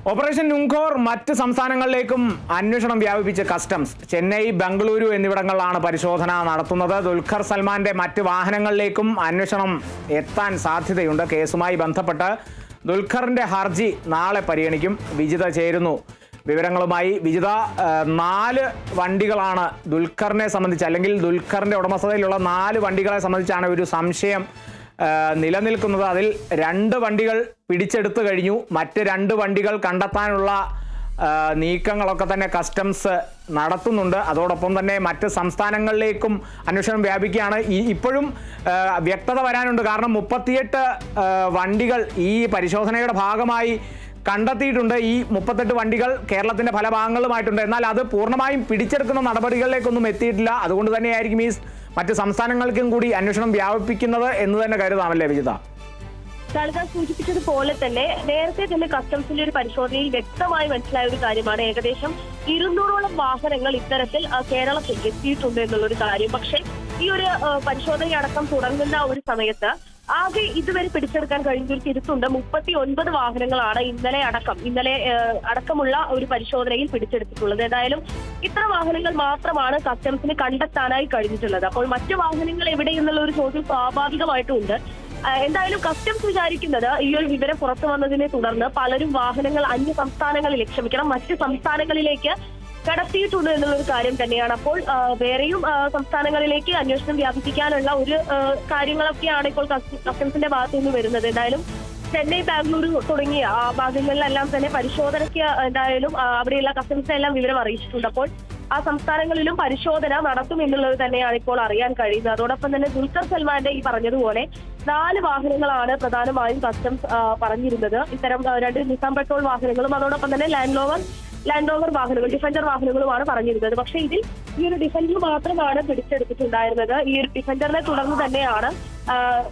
Operation Numkhor മറ്റ് സംസ്ഥാനങ്ങളിലേക്കും അന്വേഷണം വ്യാപിപ്പിച്ച് customs. Chennai, Bengaluru എന്നിവിടങ്ങളിലാണ് പരിശോധന നടത്തുന്നത്. ദുൽഖർ സൽമാന്റെ മറ്റ് വാഹനങ്ങളിലേക്കും അന്വേഷണം എത്താൻ സാധ്യതയുണ്ട്. കേസുമായി ബന്ധപ്പെട്ട് ദുൽഖറിന്റെ ഹർജി നാളെ പരിഗണിക്കും. വിജിത ചേരുന്നു വിവരങ്ങളുമായി. വിജിത, 4 വണ്ടികളാണ് ദുൽഖറിനെ സംബന്ധിച്ച്, അല്ലെങ്കിൽ ദുൽഖറിന്റെ ഉടമസ്ഥതയിലുള്ള 4 വണ്ടികളെ സംബന്ധിച്ചാണ് ഒരു സംശയം നിലനിൽക്കുന്നത്. അതിൽ 2 വണ്ടികൾ പിടിച്ചെടുത്തു കഴിഞ്ഞു. മറ്റ് 2 വണ്ടികൾ കണ്ടെത്താനുള്ള നീക്കങ്ങളൊക്കെ തന്നെ കസ്റ്റംസ് നടത്തുന്നുണ്ട്. അതോടൊപ്പം തന്നെ മറ്റ് സംസ്ഥാനങ്ങളിലേക്കും അന്വേഷണം വ്യാപിക്കുകയാണ്. ഇപ്പോഴും വ്യക്തത വരാനുണ്ട്. കാരണം 38 വണ്ടികൾ ഈ പരിശോധനയുടെ ഭാഗമായി കണ്ടെത്തിയിട്ടുണ്ട്. ഈ 38 വണ്ടികൾ കേരളത്തിന്റെ പല ഭാഗങ്ങളുമായിട്ടുണ്ട്. എന്നാൽ അത് പൂർണ്ണമായും പിടിച്ചെടുക്കുന്ന നടപടികളിലേക്കൊന്നും എത്തിയിട്ടില്ല. അതുകൊണ്ട് തന്നെയായിരിക്കും ഈ മറ്റ് സംസ്ഥാനങ്ങൾക്കും കൂടി അന്വേഷണം വ്യാപിപ്പിക്കുന്നത് എന്ന് തന്നെ കരുതാമല്ലേ വിജിത? സൂചിപ്പിച്ചതുപോലെ തന്നെ നേരത്തെ തന്നെ കസ്റ്റംസിന്റെ ഒരു പരിശോധനയിൽ വ്യക്തമായി മനസ്സിലായ ഒരു കാര്യമാണ്. ഏകദേശം 200ഓളം വാഹനങ്ങൾ ഇത്തരത്തിൽ കേരളത്തിൽ എത്തിയിട്ടുണ്ട് എന്നുള്ളൊരു കാര്യം. പക്ഷേ ഈ ഒരു പരിശോധനയടക്കം തുടങ്ങുന്ന ഒരു സമയത്ത് ആകെ ഇതുവരെ പിടിച്ചെടുക്കാൻ കഴിഞ്ഞൊരു തിരുത്തുണ്ട്. 39 വാഹനങ്ങളാണ് ഇന്നലെ അടക്കമുള്ള ഒരു പരിശോധനയിൽ പിടിച്ചെടുത്തിട്ടുള്ളത്. ഏതായാലും ഇത്ര വാഹനങ്ങൾ മാത്രമാണ് കസ്റ്റംസിന് കണ്ടെത്താനായി കഴിഞ്ഞിട്ടുള്ളത്. അപ്പോൾ മറ്റു വാഹനങ്ങൾ എവിടെ എന്നുള്ള ഒരു ചോദ്യം സ്വാഭാവികമായിട്ടും ഉണ്ട്. എന്തായാലും കസ്റ്റംസ് വിചാരിക്കുന്നത് ഈ ഒരു വിവരം പുറത്തു വന്നതിനെ തുടർന്ന് പലരും വാഹനങ്ങൾ അന്യ സംസ്ഥാനങ്ങളിലേക്ക്, ക്ഷമിക്കണം, മറ്റ് സംസ്ഥാനങ്ങളിലേക്ക് കടത്തിയിട്ടുണ്ട് എന്നുള്ളൊരു കാര്യം തന്നെയാണ്. അപ്പോൾ വേറെയും സംസ്ഥാനങ്ങളിലേക്ക് അന്വേഷണം വ്യാപിപ്പിക്കാനുള്ള ഒരു കാര്യങ്ങളൊക്കെയാണ് ഇപ്പോൾ കസ്റ്റംസിന്റെ ഭാഗത്തു നിന്ന് വരുന്നത്. എന്തായാലും ചെന്നൈ, ബാംഗ്ലൂരു തുടങ്ങിയ ഭാഗങ്ങളിലെല്ലാം തന്നെ പരിശോധനയ്ക്ക് എന്തായാലും അവിടെയുള്ള കസ്റ്റംസിനെല്ലാം വിവരം അറിയിച്ചിട്ടുണ്ട്. അപ്പോൾ ആ സംസ്ഥാനങ്ങളിലും പരിശോധന നടത്തും എന്നുള്ളത് തന്നെയാണ് ഇപ്പോൾ അറിയാൻ കഴിയുന്നത്. അതോടൊപ്പം തന്നെ ദുൽഖർ സൽമാന്റെ ഈ പറഞ്ഞതുപോലെ 4 വാഹനങ്ങളാണ് പ്രധാനമായും കസ്റ്റംസ് പറഞ്ഞിരുന്നത്. ഇത്തരം 2 നിസാം പെട്രോൾ വാഹനങ്ങളും അതോടൊപ്പം തന്നെ ലാൻഡ് റോവർ വാഹനങ്ങൾ, ഡിഫൻഡർ വാഹനങ്ങളുമാണ് പറഞ്ഞിരുന്നത്. പക്ഷേ ഇതിൽ ഈ ഒരു ഡിഫൻഡർ മാത്രമാണ് പിടിച്ചെടുത്തിട്ടുണ്ടായിരുന്നത്. ഈ ഒരു ഡിഫൻഡറിനെ തുടർന്ന് തന്നെയാണ്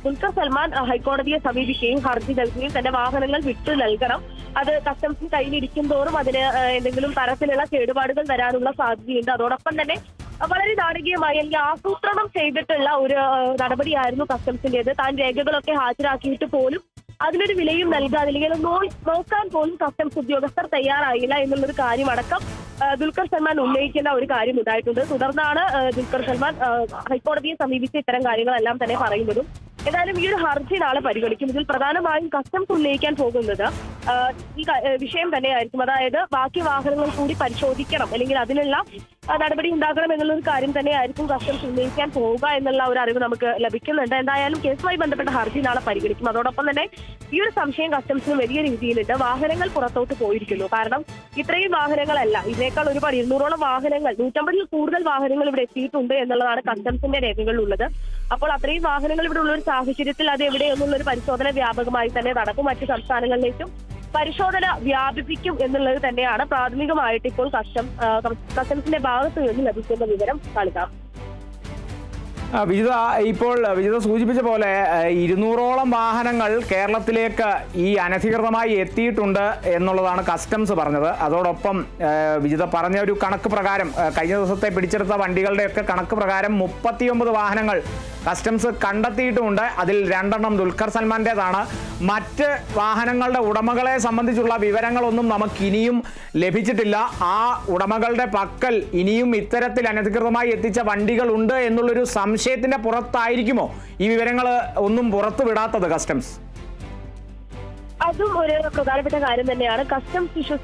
ദുൽഖർ സൽമാൻ ഹൈക്കോടതിയെ സമീപിക്കുകയും ഹർജി നൽകുകയും തന്റെ വാഹനങ്ങൾ വിട്ടു നൽകണം, അത് കസ്റ്റംസിന് കയ്യിലിരിക്കും തോറും അതിന് എന്തെങ്കിലും തരത്തിലുള്ള കേടുപാടുകൾ വരാനുള്ള സാധ്യതയുണ്ട്. അതോടൊപ്പം തന്നെ വളരെ നാടകീയമായി അല്ലെങ്കിൽ ആസൂത്രണം ചെയ്തിട്ടുള്ള ഒരു നടപടിയായിരുന്നു കസ്റ്റംസിന്റേത്. താൻ രേഖകളൊക്കെ ഹാജരാക്കിയിട്ട് പോലും അതിനൊരു വിലയും നൽകാതെ, അല്ലെങ്കിൽ നോക്കാൻ പോലും കസ്റ്റംസ് ഉദ്യോഗസ്ഥർ തയ്യാറായില്ല എന്നുള്ളൊരു കാര്യം അടക്കം ദുൽഖർ സൽമാൻ ഉന്നയിക്കുന്ന ഒരു കാര്യം ഉണ്ടായിട്ടുണ്ട്. തുടർന്നാണ് ദുൽഖർ സൽമാൻ ഹൈക്കോടതിയെ സമീപിച്ച ഇത്തരം കാര്യങ്ങളെല്ലാം തന്നെ പറയുന്നതും. ഏതായാലും ഈ ഒരു ഹർജി നാളെ പരിഗണിക്കും. ഇതിൽ പ്രധാനമായും കസ്റ്റംസ് ഉന്നയിക്കാൻ പോകുന്നത് ഈ വിഷയം തന്നെയായിരിക്കും. അതായത് ബാക്കി വാഹനങ്ങൾ കൂടി പരിശോധിക്കണം, അല്ലെങ്കിൽ അതിനുള്ള നടപടി ഉണ്ടാകണം എന്നുള്ള ഒരു കാര്യം തന്നെയായിരിക്കും കസ്റ്റംസ് ഉന്നയിക്കാൻ പോവുക എന്നുള്ള ഒരു അറിവ് നമുക്ക് ലഭിക്കുന്നുണ്ട്. എന്തായാലും കേസുമായി ബന്ധപ്പെട്ട ഹർജി നാളെ പരിഗണിക്കും. അതോടൊപ്പം തന്നെ ഈ ഒരു സംശയം കസ്റ്റംസിന് വലിയ രീതിയിലുണ്ട്. വാഹനങ്ങൾ പുറത്തോട്ട് പോയിരിക്കുന്നു. കാരണം ഇത്രയും വാഹനങ്ങളല്ല, ഇതിനേക്കാൾ ഒരുപാട് 200ഓളം വാഹനങ്ങൾ, 150-ൽ കൂടുതൽ വാഹനങ്ങൾ ഇവിടെ എത്തിയിട്ടുണ്ട് എന്നുള്ളതാണ് കസ്റ്റംസിന്റെ രേഖകളിലുള്ളത്. അപ്പോൾ അത്രയും വാഹനങ്ങൾ ഇവിടെ ഉള്ള ഒരു സാഹചര്യത്തിൽ അത് എവിടെയെന്നുള്ള ഒരു പരിശോധന വ്യാപകമായി തന്നെ നടക്കും. മറ്റ് സംസ്ഥാനങ്ങളിലേക്കും പരിശോധന വ്യാപിപ്പിക്കും എന്നുള്ളത് തന്നെയാണ് പ്രാഥമികമായിട്ട് ഇപ്പോൾ കസ്റ്റംസിന്റെ ഭാഗത്ത് നിന്ന് ലഭിക്കുന്ന വിവരം നൽകാം. വിജിത സൂചിപ്പിച്ച പോലെ 200ഓളം വാഹനങ്ങൾ കേരളത്തിലേക്ക് ഈ അനധികൃതമായി എത്തിയിട്ടുണ്ട് എന്നുള്ളതാണ് കസ്റ്റംസ് പറഞ്ഞത്. അതോടൊപ്പം വിജിത പറഞ്ഞ ഒരു കണക്ക് പ്രകാരം, കഴിഞ്ഞ ദിവസത്തെ പിടിച്ചെടുത്ത വണ്ടികളുടെയൊക്കെ കണക്ക് പ്രകാരം 39 വാഹനങ്ങൾ കസ്റ്റംസ് കണ്ടെത്തിയിട്ടുമുണ്ട്. അതിൽ 2 ദുൽഖർ സൽമാന്റേതാണ്. മറ്റ് വാഹനങ്ങളുടെ ഉടമകളെ സംബന്ധിച്ചുള്ള വിവരങ്ങളൊന്നും നമുക്കിനിയും ലഭിച്ചിട്ടില്ല. ആ ഉടമകളുടെ പക്കൽ ഇനിയും ഇത്തരത്തിൽ അനധികൃതമായി എത്തിച്ച വണ്ടികളുണ്ട് എന്നുള്ളൊരു സംശയത്തിന്റെ പുറത്തായിരിക്കുമോ ഈ വിവരങ്ങൾ ഒന്നും പുറത്തു വിടാത്തത് കസ്റ്റംസ്? അതും ഒരു പ്രധാനപ്പെട്ട കാര്യം തന്നെയാണ്. കസ്റ്റംസ്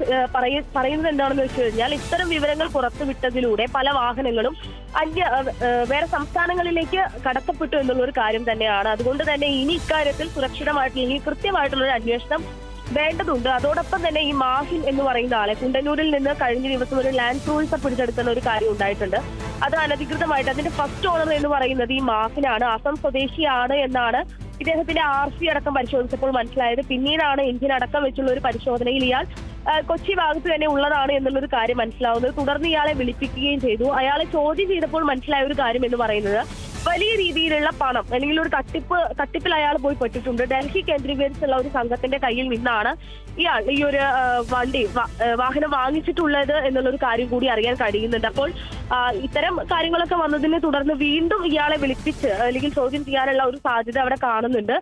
പറയുന്നത് എന്താണെന്ന് വെച്ച് കഴിഞ്ഞാൽ, ഇത്തരം വിവരങ്ങൾ പുറത്തുവിട്ടതിലൂടെ പല വാഹനങ്ങളും വേറെ സംസ്ഥാനങ്ങളിലേക്ക് കടത്തപ്പെട്ടു എന്നുള്ള ഒരു കാര്യം തന്നെയാണ്. അതുകൊണ്ട് തന്നെ ഇനി ഇക്കാര്യത്തിൽ സുരക്ഷിതമായിട്ടുള്ള, ഇനി കൃത്യമായിട്ടുള്ള ഒരു അന്വേഷണം വേണ്ടതുണ്ട്. അതോടൊപ്പം തന്നെ ഈ മാഹിൻ എന്ന് പറയുന്ന ആളെ കുണ്ടന്നൂരിൽ നിന്ന് കഴിഞ്ഞ ദിവസം ഒരു ലാൻഡ് ക്രൂയിസർ പിടിച്ചെടുക്കുന്ന ഒരു കാര്യം ഉണ്ടായിട്ടുണ്ട്. അത് അനധികൃതമായിട്ട്, അതിന്റെ ഫസ്റ്റ് ഓണർ എന്ന് പറയുന്നത് ഈ മാഹിനാണ്, അസം സ്വദേശിയാണ് എന്നാണ് ഇദ്ദേഹത്തിന്റെ RC അടക്കം പരിശോധിച്ചപ്പോൾ മനസ്സിലായത്. പിന്നീടാണ് എഞ്ചിൻ അടക്കം വെച്ചുള്ള ഒരു പരിശോധനയിൽ ഇയാൾ കൊച്ചി ഭാഗത്ത് തന്നെ ഉള്ളതാണ് എന്നുള്ളൊരു കാര്യം മനസ്സിലാവുന്നത്. തുടർന്ന് ഇയാളെ വിളിപ്പിക്കുകയും ചെയ്തു. അയാളെ ചോദ്യം ചെയ്തപ്പോൾ മനസ്സിലായ ഒരു കാര്യം എന്ന് പറയുന്നത്, വലിയ രീതിയിലുള്ള പണം അല്ലെങ്കിൽ ഒരു തട്ടിപ്പിൽ അയാൾ പോയി പെട്ടിട്ടുണ്ട്. ഡൽഹി കേന്ദ്രീകരിച്ചുള്ള ഒരു സംഘത്തിന്റെ കയ്യിൽ നിന്നാണ് ഇയാൾ ഈ ഒരു വാഹനം വാങ്ങിച്ചിട്ടുള്ളത് എന്നുള്ളൊരു കാര്യം കൂടി അറിയാൻ കഴിയുന്നുണ്ട്. അപ്പോൾ ഇത്തരം കാര്യങ്ങളൊക്കെ വന്നതിനെ തുടർന്ന് വീണ്ടും ഇയാളെ വിളിപ്പിച്ച് അല്ലെങ്കിൽ ചോദ്യം ചെയ്യാനുള്ള ഒരു സാധ്യത അവിടെ കാണുന്നുണ്ട്.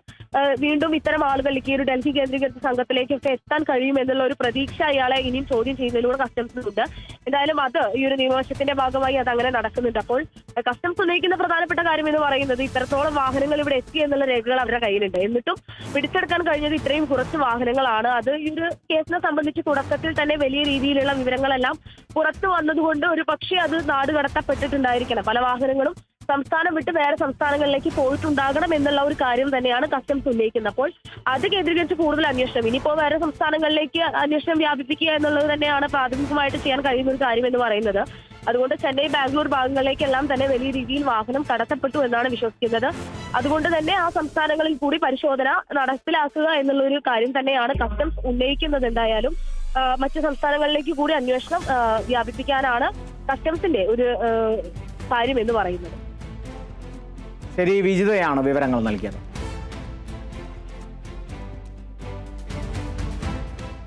വീണ്ടും ഇത്തരം ആളുകളിലേക്ക് ഈ ഒരു ഡൽഹി കേന്ദ്രീകരിച്ച സംഘത്തിലേക്കൊക്കെ എത്താൻ കഴിയുമെന്നുള്ള ഒരു പ്രതീക്ഷ അയാളെ ഇനിയും ചോദ്യം ചെയ്യുന്നതിലൂടെ കസ്റ്റംസിനുണ്ട്. എന്തായാലും അത് ഈ ഒരു നിയമവശത്തിന്റെ ഭാഗമായി അത് അങ്ങനെ നടക്കുന്നുണ്ട്. അപ്പോൾ കസ്റ്റംസ് ഉന്നയിക്കുന്ന പ്രധാനപ്പെട്ട കാര്യം എന്ന് പറയുന്നത് ഇത്രത്തോളം വാഹനങ്ങൾ ഇവിടെ എത്തി എന്നുള്ള രേഖകൾ അവരുടെ കയ്യിലുണ്ട്. എന്നിട്ടും പിടിച്ചെടുക്കാൻ കഴിഞ്ഞത് ഇത്രയും കുറച്ച് വാഹനങ്ങളാണ്. അത് ഈ ഒരു കേസിനെ സംബന്ധിച്ച് തുടക്കത്തിൽ തന്നെ വലിയ രീതിയിലുള്ള വിവരങ്ങളെല്ലാം പുറത്തു വന്നതുകൊണ്ട് ഒരു പക്ഷേ അത് നാട് കടത്തപ്പെട്ടിട്ടുണ്ടായിരിക്കണം. പല വാഹനങ്ങളും സംസ്ഥാനം വിട്ട് വേറെ സംസ്ഥാനങ്ങളിലേക്ക് പോയിട്ടുണ്ടാകണം എന്നുള്ള ഒരു കാര്യം തന്നെയാണ് കസ്റ്റംസ് ഉന്നയിക്കുന്നത്. അപ്പോൾ അത് കേന്ദ്രീകരിച്ച് കൂടുതൽ അന്വേഷണം, ഇനിയിപ്പോ വേറെ സംസ്ഥാനങ്ങളിലേക്ക് അന്വേഷണം വ്യാപിപ്പിക്കുക എന്നുള്ളത് തന്നെയാണ് പ്രാഥമികമായിട്ട് ചെയ്യാൻ കഴിയുന്ന ഒരു കാര്യം എന്ന് പറയുന്നത്. അതുകൊണ്ട് ചെന്നൈ, ബാംഗ്ലൂർ ഭാഗങ്ങളിലേക്കെല്ലാം തന്നെ വലിയ രീതിയിൽ വാഹനം കടത്തപ്പെട്ടു എന്നാണ് വിശ്വസിക്കുന്നത്. അതുകൊണ്ട് തന്നെ ആ സംസ്ഥാനങ്ങളിൽ കൂടി പരിശോധന നടപ്പിലാക്കുക എന്നുള്ള ഒരു കാര്യം തന്നെയാണ് കസ്റ്റംസ് ഉന്നയിക്കുന്നത്. എന്തായാലും മറ്റു സംസ്ഥാനങ്ങളിലേക്ക് കൂടി അന്വേഷണം വ്യാപിപ്പിക്കാനാണ് കസ്റ്റംസിന്റെ ഒരു കാര്യം എന്ന് പറയുന്നത്. ശരി, വിജിതയാണ് വിവരങ്ങൾ നൽകിയത്.